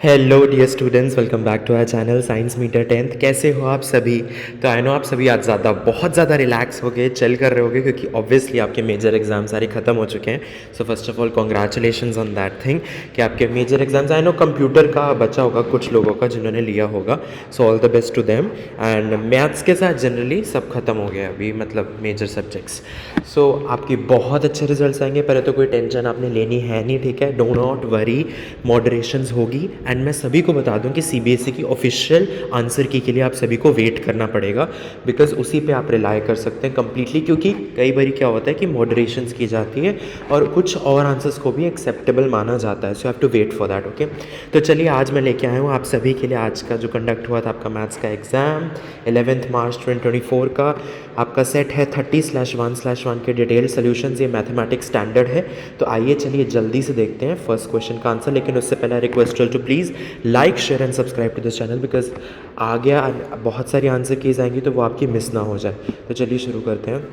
Hello dear students, welcome back to our channel science meter 10th। कैसे हो आप सभी? तो आई नो आप सभी आज बहुत ज़्यादा रिलैक्स हो गए, चिल कर रहे होगे, क्योंकि ऑब्वियसली आपके मेजर एग्जाम सारे खत्म हो चुके हैं। So first of all congratulations on that thing कि आपके major exams, I know computer का बचा होगा कुछ लोगों का जिन्होंने लिया होगा, so all the best to them. And maths के साथ जनरली सब खत्म हो गया अभी, मतलब मेजर सब्जेक्ट्स। सो आपकी बहुत अच्छे रिजल्ट्स आएंगे, पहले तो कोई टेंशन आपने लेनी है नहीं, ठीक है? डो नॉट वरी, मॉडरेशंस होगी। एंड मैं सभी को बता दूं कि सीबीएसई की ऑफिशियल आंसर की के लिए आप सभी को वेट करना पड़ेगा, बिकॉज उसी पे आप रिलाई कर सकते हैं कम्प्लीटली, क्योंकि कई बार क्या होता है कि मॉडरेशंस की जाती है और कुछ और आंसर्स को भी एक्सेप्टेबल माना जाता है। So have to wait for that, okay? तो चलिए आज मैं लेके आया हूँ आप सभी के लिए आज का जो कंडक्ट हुआ था आपका मैथ्स का एग्ज़ाम 11 मार्च 2024 का। आपका सेट है 30/1/1 के डिटेल्ड सॉल्यूशंस। ये मैथमेटिक्स स्टैंडर्ड है। तो आइए चलिए जल्दी से देखते हैं फर्स्ट क्वेश्चन का आंसर, लेकिन उससे पहले request to please like share and subscribe to this channel, because आगे बहुत सारी आंसर कीज आएंगी तो वो आपकी मिस ना हो जाए। तो चलिए शुरू करते हैं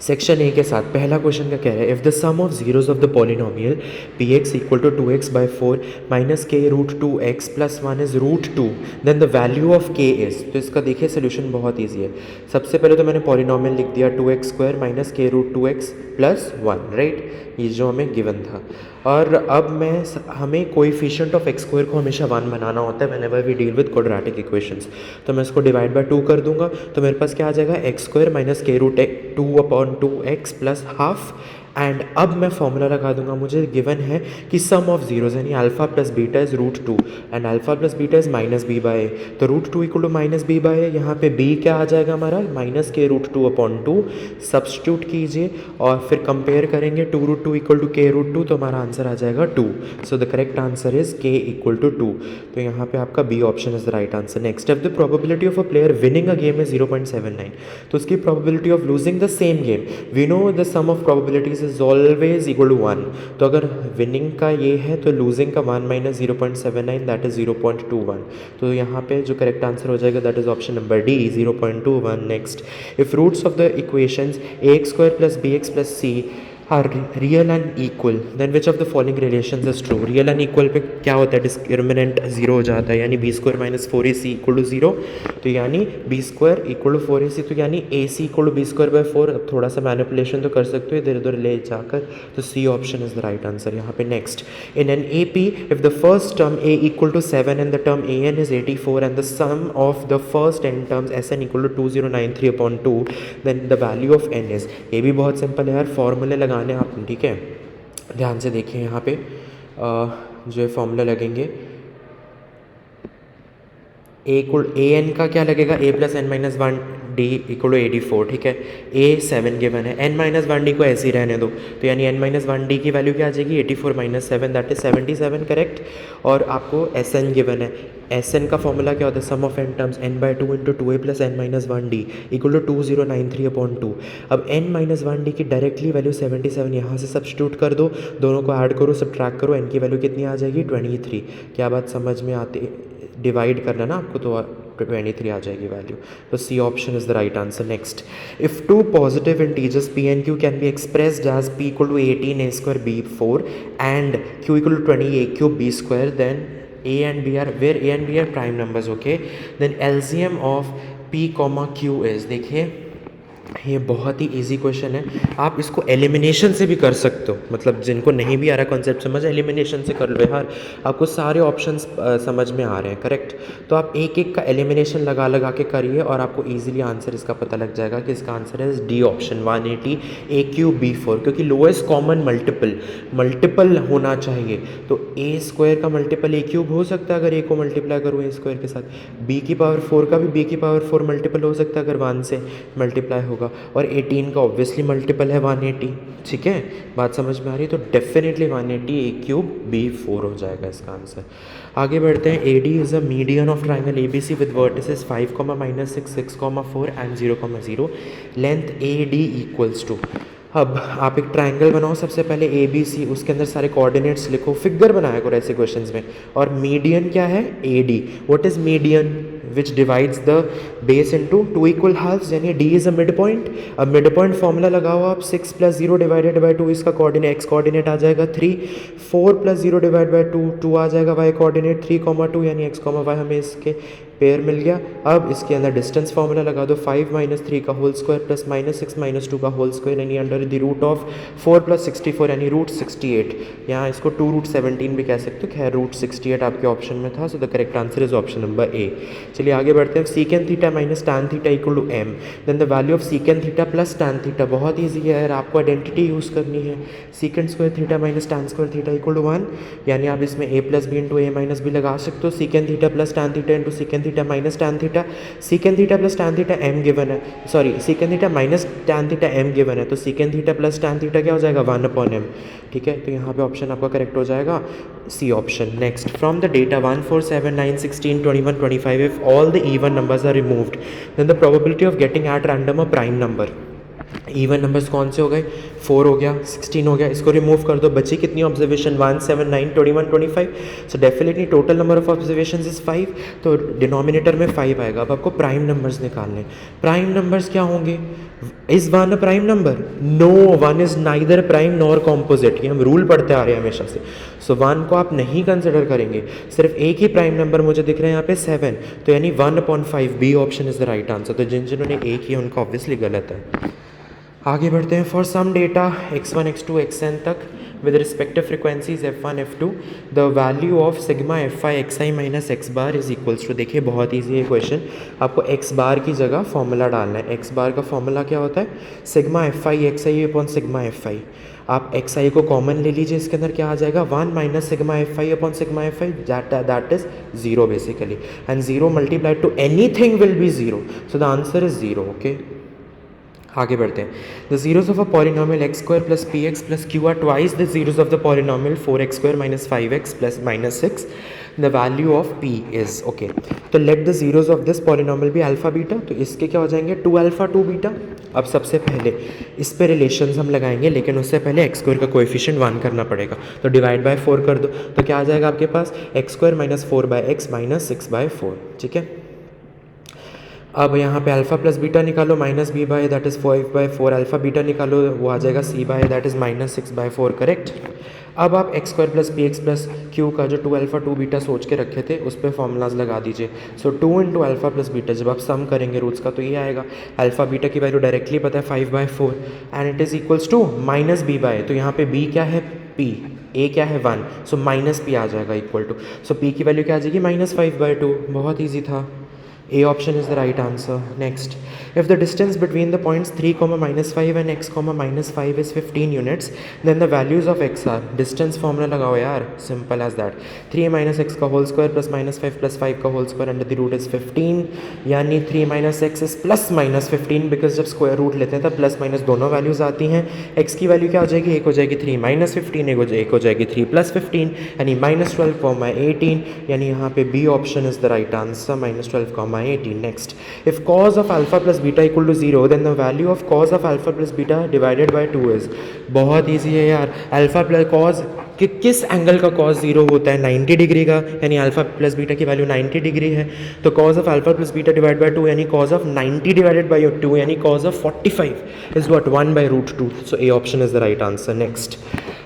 सेक्शन ए के साथ। पहला क्वेश्चन का कह रहा है, if the sum of zeros of the polynomial p x equal to 2x/4 minus k root 2x plus 1 is root 2, then the value of k is. तो इसका देखिए सोल्यूशन बहुत ईजी है। सबसे पहले तो मैंने पॉलिनोमियल लिख दिया 2x² minus k root 2x plus 1, right? ये जो हमें गिवन था। और अब हमें कोएफिशिएंट ऑफ x² को हमेशा 1 बनाना होता है whenever we deal with quadratic equations. तो मैं इसको डिवाइड बाय 2 कर दूंगा, तो मेरे पास क्या आ जाएगा, x² minus k root 2/2x plus half. And अब मैं फॉर्मूला लगा दूंगा, मुझे गिवन है कि सम ऑफ जीरोज यानी alpha plus beta is root 2 and alpha plus beta is minus b by a. तो root 2 equal to minus b by a, यहाँ पे बी क्या आ जाएगा हमारा, माइनस के रूट 2/2। सब्स्टिट्यूट कीजिए और फिर कंपेयर करेंगे 2 root 2 equal to k root 2, तो हमारा आंसर आ जाएगा 2। So the correct answer is k equal to 2। तो यहाँ पे आपका B option is the right answer. Next, if the probability of a player winning a game is 0.79, तो उसकी probability of losing the same game, we know the sum of probabilities is always equal to 1। तो अगर winning का ये है तो losing का 1 minus 0.79 that is 0.21। तो यहाँ पे जो करेक्ट आंसर हो जाएगा that is option number D, 0.21। Next, if roots of the equations ax² plus bx plus c are real and equal, then which of the following relations is true. Real and equal पे क्या होता है, discriminant 0 हो जाता है, यानी b² minus 4ac equal to 0। तो यानी b² इक्वल टू 4ac, तो यानी ac इक्वल टू b²/4। अब थोड़ा सा मैनिपुलेशन तो कर सकते हो इधर उधर ले जाकर, तो C option is the right answer यहाँ पे। Next, in an AP if the first term a equal to 7 and the term an is 84 and the sum of the first n terms sn equal to 2093/2, then the value of n is. ये भी बहुत simple है यार, फॉर्मूले लगाने आपने, ठीक है? ध्यान से देखिए यहाँ पे जो है फॉर्मूला लगेंगे, ए एन का क्या लगेगा, a plus n minus 1 d equal to 84, ठीक है? a 7 गिवन है, n माइनस 1 डी को ऐसे ही रहने दो, तो यानी n माइनस 1 डी की वैल्यू क्या आ जाएगी, 84 माइनस 7 दैट इज 77, करेक्ट? और आपको एस एन गिवन है, एस एन का फॉर्मूला क्या होता है, sum of n terms n/2 into 2a plus n minus 1 d equal to 2093/2। अब n माइनस 1 डी की डायरेक्टली वैल्यू 77, यहाँ से सब्स्टिट्यूट कर दो, दोनों को ऐड करो, सब्ट्रैक्ट करो, n की वैल्यू कितनी आ जाएगी, 23। क्या बात समझ में आती, डिवाइड करना ना आपको, तो 23 आ जाएगी वैल्यू। तो C option is the right answer. Next, if two positive integers p and q can be expressed as p equal to 18a² b4 and q equal to 20a³ b², then a and b are prime numbers, okay? then LCM of p, q is, देखिए ये बहुत ही easy question है, आप इसको elimination से भी कर सकते हो, मतलब जिनको नहीं भी आ रहा कॉन्सेप्ट समझ, एलिमिनेशन से कर लो यार, आपको सारे ऑप्शंस समझ में आ रहे हैं, करेक्ट? तो आप एक एक का एलिमिनेशन लगा के करिए और आपको इजीली आंसर इसका पता लग जाएगा कि इसका आंसर है डी ऑप्शन, 180a³ b4, क्योंकि लोएस्ट कॉमन मल्टीपल होना चाहिए। तो a² का मल्टीपल a³ हो सकता है अगर a को मल्टीप्लाई करूँ a² के साथ, b⁴ का भी b⁴ मल्टीपल हो सकता है अगर 1 से मल्टीप्लाई होगा, और 18 का ऑब्वियसली मल्टीपल है 180, ठीक है? बात समझ में आ रही है? तो डेफिनेटली 180a³ b4 हो जाएगा इसका आंसर। आगे बढ़ते हैं, AD is a median of triangle ABC with vertices 5, -6, 6, 4 and 0, length AD equals to. अब आप एक ट्राइंगल बनाओ, सबसे पहले ABC, उसके अंदर सारे कोऑर्डिनेट्स लिखो, फिगर बनाया करो ऐसे क्वेश्चंस में, और मीडियन क्या है, AD। What is median, which divides the base into two equal halves, यानी D is a mid point. अब मिड पॉइंट फॉर्मूला लगाओ आप, 6 + 0 डिवाइडेड बाई 2, इसका कोऑर्डिनेट एक्स कोऑर्डिनेट आ जाएगा 3, 4 + 0 डिवाइड बाई 2, 2 आ जाएगा वाई कोऑर्डिनेट 3, 2 यानी x, y हमें इसके पेयर मिल गया। अब इसके अंदर डिस्टेंस फार्मूला लगा दो, 5 - 3 का होल स्क्वायर प्लस -6 - 2 का होल स्क्वायर यानी अंडर द रूट ऑफ 4 + 64 यानी √68। यहाँ इसको 2√17 भी कह सकते हो, खैर √68 आपके ऑप्शन में था, so the correct answer is option number A. चलिए आगे बढ़ते हैं। Secant theta minus tan theta equal to m, then the value of secant theta plus tan theta. बहुत ईजी है यार, आपको आइडेंटिटी यूज़ करनी है। Secant square theta minus tan square theta equal to 1, यानी आप इसमें a + b × a - b लगा सकते हो। Secant theta plus tan theta into secant theta minus tan theta. Secant theta plus tan theta m given है, sorry secant theta minus tan theta m given है, तो secant theta plus tan theta क्या हो जाएगा 1/m। ठीक है, तो यहाँ पे ऑप्शन आपका करेक्ट हो जाएगा C option. Next, from the data 1, 4, 7, 9, 16, 21, 25 if all the even numbers are removed then the probability of getting at random a prime number. Even numbers कौन से हो गए, 4 हो गया, 16 हो गया, इसको रिमूव कर दो, बची कितनी observation 1, 7, 9, 21, 25। So definitely total number of observation is 5, तो डिनोमिनेटर में 5 आएगा। अब आपको प्राइम नंबर्स निकालने। प्राइम नंबर्स क्या होंगे, is 1 a prime number? No, 1 is neither prime nor composite, ये हम रूल पढ़ते आ रहे हैं हमेशा से। सो 1 को आप नहीं कंसिडर करेंगे, सिर्फ एक ही प्राइम नंबर मुझे दिख रहा है यहाँ पे 7, तो यानी 1/5, B option is the right answer. तो जिन्होंने ए किया उनका ऑब्वियसली गलत है। आगे बढ़ते हैं। For some data x1, x2, xn तक with respective frequencies f1, f2 the value of sigma fi xi minus x bar is equals to, देखिए बहुत ईजी है क्वेश्चन, आपको x बार की जगह फॉर्मूला डालना है। x बार का फॉर्मूला क्या होता है, sigma fi xi upon sigma fi। आप xi को कॉमन ले लीजिए, इसके अंदर क्या आ जाएगा 1 minus sigma fi upon sigma fi, that is 0 basically, and 0 multiplied to anything will be 0, so the answer is 0। Okay, आगे बढ़ते हैं। The zeros of a polynomial x square plus p x plus q are twice the zeros of the polynomial 4x square minus 5x plus -6, the value of p is okay. तो let the zeros of this polynomial भी alpha beta, तो इसके क्या हो जाएंगे 2 alpha 2 beta. अब सबसे पहले इस पे रिलेशंस हम लगाएंगे, लेकिन उससे पहले x स्क्वायर का कोएफिशिएंट 1 करना पड़ेगा, तो डिवाइड बाय 4 कर दो, तो क्या आ जाएगा आपके पास x square minus 4/x minus 6/4। ठीक है, अब यहाँ पे अल्फा प्लस बीटा निकालो, minus b by that is 5/4, alpha beta निकालो, वो आ जाएगा c by that is -6/4, correct. अब आप x square plus p x plus Q का जो 2 अल्फा 2 बीटा सोच के रखे थे उस पर फॉर्मूलाज लगा दीजिए। सो 2 × अल्फा प्लस बीटा, जब आप सम करेंगे रूट्स का तो ये आएगा, अल्फा बीटा की वैल्यू डायरेक्टली पता है 5/4 and it is equals to minus b by, तो यहाँ पे b क्या है p, a क्या है 1, सो माइनस p आ जाएगा इक्वल टू, सो p की वैल्यू क्या आ जाएगी -5/2। बहुत ईजी था, A option is the right answer. Next, if the distance between the points 3, -5 and x, -5 is 15 units, then the values of x are, distance formula लगाओ यार, simple as that, 3 - x का whole square plus -5 plus 5 का whole square under the root is 15, यानी 3 - x is plus -15, because जब square root लेते हैं तब plus minus दोनों वैल्यूज़ आती हैं। x की वैल्यू क्या हो जाएगी, एक हो जाएगी 3 - 15, एक हो जाएगी 3 + 15, यानी -12, 18, यानी यहाँ पे B option is the right answer, -12, 18. Next, if cos of alpha plus beta equal to 0, then the value of cos of alpha plus beta divided by 2 is, बहुत ईजी है यार, अल्फा प्लस कॉज किस angle का cos 0 होता है, 90 degree का, यानी alpha plus beta की वैल्यू 90 डिग्री है, तो cos of alpha plus beta divided by 2 यानी cos of 90 divided by 2 यानी cos of 45 is what, 1/√2, so A option is the right answer. Next,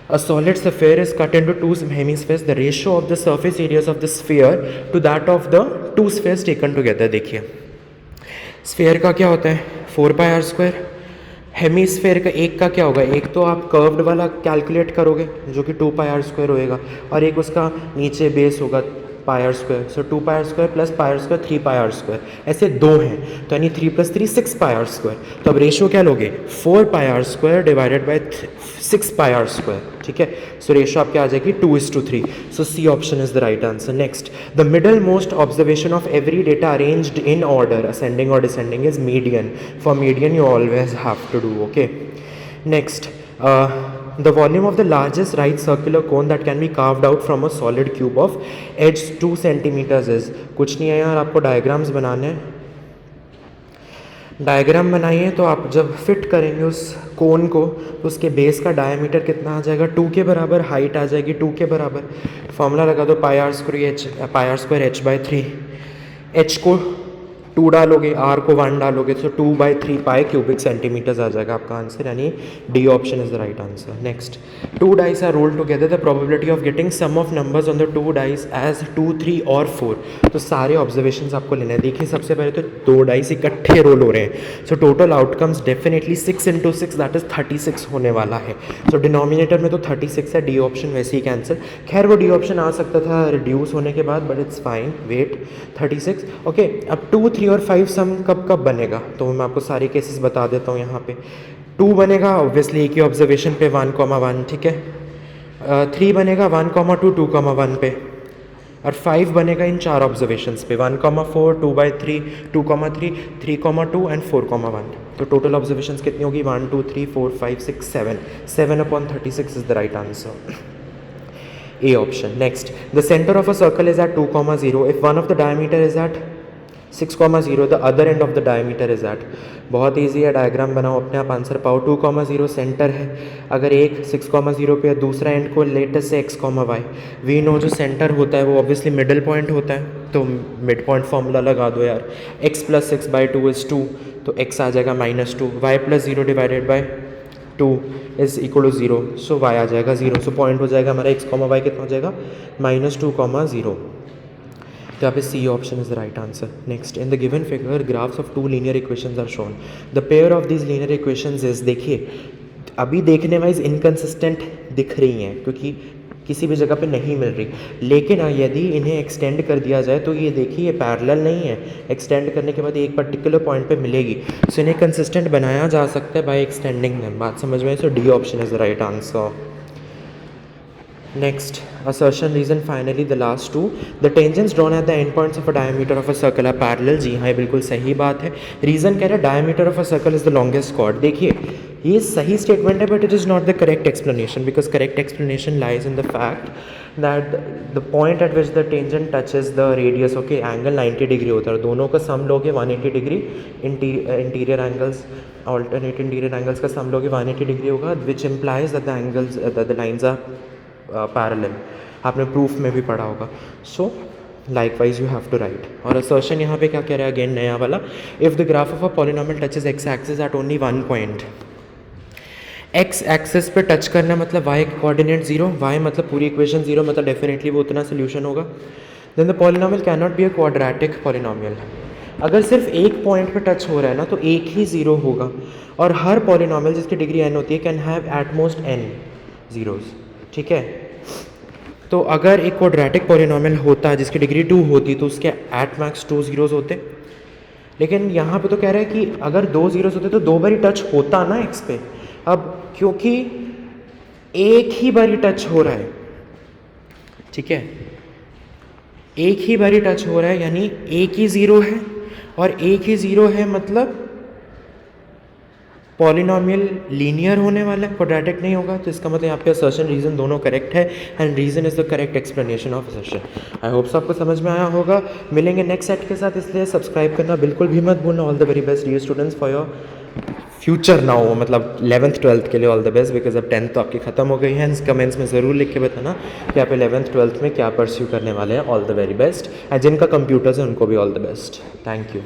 a solid sphere is cut into 2 hemispheres. The ratio of the surface areas of the sphere to that of the 2 spheres taken together. देखिए sphere का क्या होता है 4πr², hemisphere का एक का क्या होगा, एक तो आप कर्व्ड वाला कैलकुलेट करोगे जो कि 2πr² होएगा, और एक उसका नीचे बेस होगा πr², सो 2πr² प्लस πr², 3πr², ऐसे दो हैं, तो यानी 3 + 3 6πr², तो अब रेशियो क्या लोगे 4πr² डिवाइडेड बाई 6πr², ठीक है, सो रेशियो आपके आ जाएगी 2:3, so C option is the right answer. Next, the middle most observation of every data arranged in order ascending और descending is median. For median you always have to do. Okay, next, the volume of the largest right circular cone that can be carved out from a solid cube of edge 2 centimeters is, कुछ नहीं है यार, आपको diagrams बनाने हैं. Diagram बनाइए तो आप जब फिट करेंगे उस कोन को तो उसके बेस का डायमीटर कितना आ जाएगा 2 के बराबर, हाइट आ जाएगी 2 के बराबर. फॉर्मूला लगा दो πr² h/3, एच को 2 डालोगे, आर को 1 डालोगे, तो 2/3 पाई क्यूबिक सेंटीमीटर्स आ जाएगा आपका आंसर, यानी D option is the right answer. Next, 2 dice are rolled together, the probability of getting sum of numbers on the 2 dice as 2, 3 और 4। तो सारे ऑब्जर्वेशंस आपको लेने हैं। देखिए सबसे पहले तो 2 डाइस इकट्ठे रोल हो रहे हैं, so total outcomes definitely 6 × 6 that is 36 होने वाला है। सो डिनोमिनेटर में तो 36 है, डी ऑप्शन वैसे ही कैंसिल। खैर वो डी ऑप्शन आ सकता था रिड्यूस होने के बाद, but it's fine, wait 36। Okay, अब 2, 3 और 5 सम कब कब बनेगा, तो मैं आपको सारे केसेस बता देता हूँ। यहाँ पे 2 बनेगा ऑब्वियसली एक ही ऑब्जर्वेशन पे 1,1, ठीक है। 3 बनेगा 1,2, 2,1 पे, और 5 बनेगा इन 4 ऑब्जर्वेशंस पे 1,4, 2/3, 2,3, 3,2 एंड 4,1। तो टोटल ऑब्जर्वेशंस कितनी होगी, 1, 2, 3, 4, 5, 6, 7, 7/36 is the right answer, A option. Next, the center of a circle is at 2,0. If one of the diameter is at 6,0, the other end of the diameter is at, बहुत easy है, diagram बनाओ अपने आप answer पाओ। 2,0 centre है, अगर एक 6,0 पे दूसरा एंड को लेटेस्ट से x, y, वी नो जो सेंटर होता है वो ऑब्वियसली मिडिल पॉइंट होता है, तो मिड पॉइंट फॉर्मूला लगा दो यार, x + 6/2 इज 2, तो x आ जाएगा -2, y + 0 divided by 2 is equal to 0, so y आ जाएगा 0, सो पॉइंट हो जाएगा हमारा x, y कितना हो जाएगा -2,0। तो यहाँ पे C option is the right answer. Next, in the given figure graphs of 2 linear equations are shown, the pair of these linear equations is, देखिए अभी देखने वाइज इनकन्सिस्टेंट दिख रही हैं क्योंकि किसी भी जगह पे नहीं मिल रही, लेकिन यदि इन्हें एक्सटेंड कर दिया जाए तो ये देखिए ये पैरेलल नहीं है, एक्सटेंड करने के बाद एक पर्टिकुलर पॉइंट पे मिलेगी, सो इन्हें कंसिस्टेंट बनाया जा सकता है बाय एक्सटेंडिंग देम। बात समझ में, so D option is the right answer. Next, assertion reason finally the last two, the tangents drawn at the end points of a diameter of a circle are parallel। जी हाँ, बिल्कुल सही बात है। Reason कह रहा है diameter of a circle is the longest chord। देखिए ये सही स्टेटमेंट है, but it is not the correct explanation, because correct explanation lies in the fact that the point at which the tangent touches the radius, okay, angle 90 degree होता है, दोनों का sum लोगे 180 degree, interior angles alternate interior angles का sum लोगे 180 degree होगा, which implies that the angles the lines are parallel. आपने proof में भी पढ़ा होगा। So likewise you have to write. और असर्शन यहाँ पे क्या कह रहा है, अगेन नया वाला, if the graph of a polynomial touches x axis at only 1 point, x axis पे टच करना मतलब वाई कोऑर्डिनेट 0, वाई मतलब पूरी इक्वेशन 0, मतलब डेफिनेटली वो उतना सोल्यूशन होगा। Then the polynomial cannot be a quadratic polynomial. अगर सिर्फ एक पॉइंट पे टच हो रहा है ना तो एक ही 0 होगा, और हर पॉलिनोमियल जिसकी डिग्री n होती है can have at most n zeros, ठीक है। तो अगर एक क्वाड्रेटिक पॉलिनोमियल होता है जिसकी डिग्री 2 होती तो उसके एट मैक्स 2 जीरोज़ होते, लेकिन यहाँ पे तो कह रहा है कि अगर 2 जीरोज़ होते तो 2 बारी टच होता ना x पे। अब क्योंकि एक ही बारी टच हो रहा है, ठीक है, एक ही बारी टच हो रहा है, यानी एक ही 0 है, और एक ही 0 है मतलब पॉलिनोमियल लीनियर होने वाला है, क्वाड्रेटिक नहीं होगा। तो इसका मतलब यहाँ पे असर्शन रीज़न दोनों करेक्ट है, and reason is the correct explanation of assertion. I hope आपको समझ में आया होगा। मिलेंगे नेक्स्ट सेट के साथ, इसलिए सब्सक्राइब करना बिल्कुल भी मत भूलना। All the very best dear students for your future now, मतलब 11th 12th के लिए ऑल द बेस्ट, बिकॉज अब 10th तो आपकी खत्म हो गई है। कमेंट्स में ज़रूर लिख के बताना कि आप 11th 12th में क्या परस्यू करने वाले हैं। All the very best, and जिनका कंप्यूटर्स है उनको भी all the best. Thank you.